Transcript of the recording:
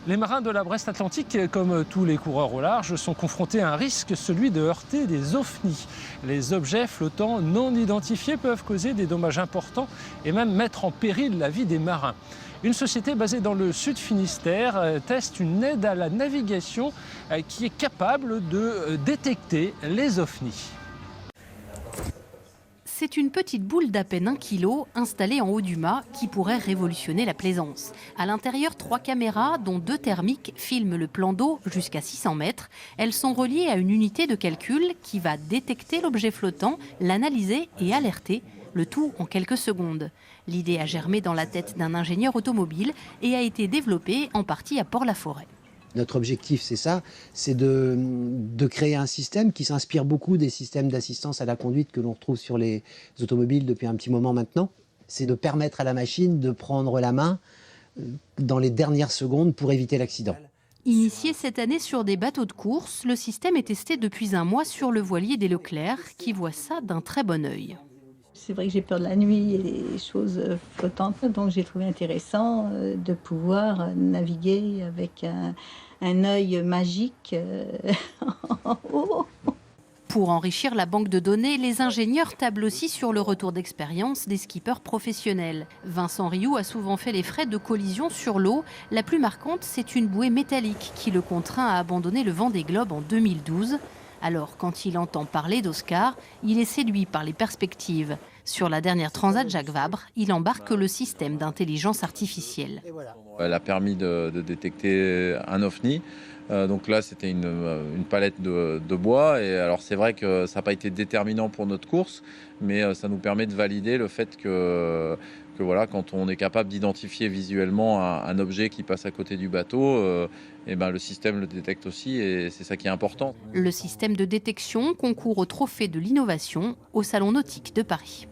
Les marins de la Brest Atlantique, comme tous les coureurs au large, sont confrontés à un risque, celui de heurter des ovnis. Les objets flottants non identifiés peuvent causer des dommages importants et même mettre en péril la vie des marins. Une société basée dans le sud Finistère teste une aide à la navigation qui est capable de détecter les ovnis. C'est une petite boule d'à peine 1 kg installée en haut du mât qui pourrait révolutionner la plaisance. À l'intérieur, 3 caméras, dont 2 thermiques, filment le plan d'eau jusqu'à 600 mètres. Elles sont reliées à une unité de calcul qui va détecter l'objet flottant, l'analyser et alerter, le tout en quelques secondes. L'idée a germé dans la tête d'un ingénieur automobile et a été développée en partie à Port-la-Forêt. Notre objectif, c'est ça, c'est de créer un système qui s'inspire beaucoup des systèmes d'assistance à la conduite que l'on retrouve sur les automobiles depuis un petit moment maintenant. C'est de permettre à la machine de prendre la main dans les dernières secondes pour éviter l'accident. Initié cette année sur des bateaux de course, le système est testé depuis un mois sur le voilier des Leclerc, qui voit ça d'un très bon œil. C'est vrai que j'ai peur de la nuit et des choses flottantes, donc j'ai trouvé intéressant de pouvoir naviguer avec un œil magique en haut. Pour enrichir la banque de données, les ingénieurs tablent aussi sur le retour d'expérience des skippers professionnels. Vincent Rioux a souvent fait les frais de collisions sur l'eau. La plus marquante, c'est une bouée métallique qui le contraint à abandonner le Vendée Globe en 2012. Alors, quand il entend parler d'Oscar, il est séduit par les perspectives. Sur la dernière Transat Jacques Vabre, il embarque le système d'intelligence artificielle. Elle a permis de détecter un ovni. Donc là, c'était une palette de bois. Et alors, c'est vrai que ça n'a pas été déterminant pour notre course, mais ça nous permet de valider le fait que voilà, quand on est capable d'identifier visuellement un objet qui passe à côté du bateau, et ben, le système le détecte aussi et c'est ça qui est important. Le système de détection concourt au trophée de l'innovation au Salon nautique de Paris.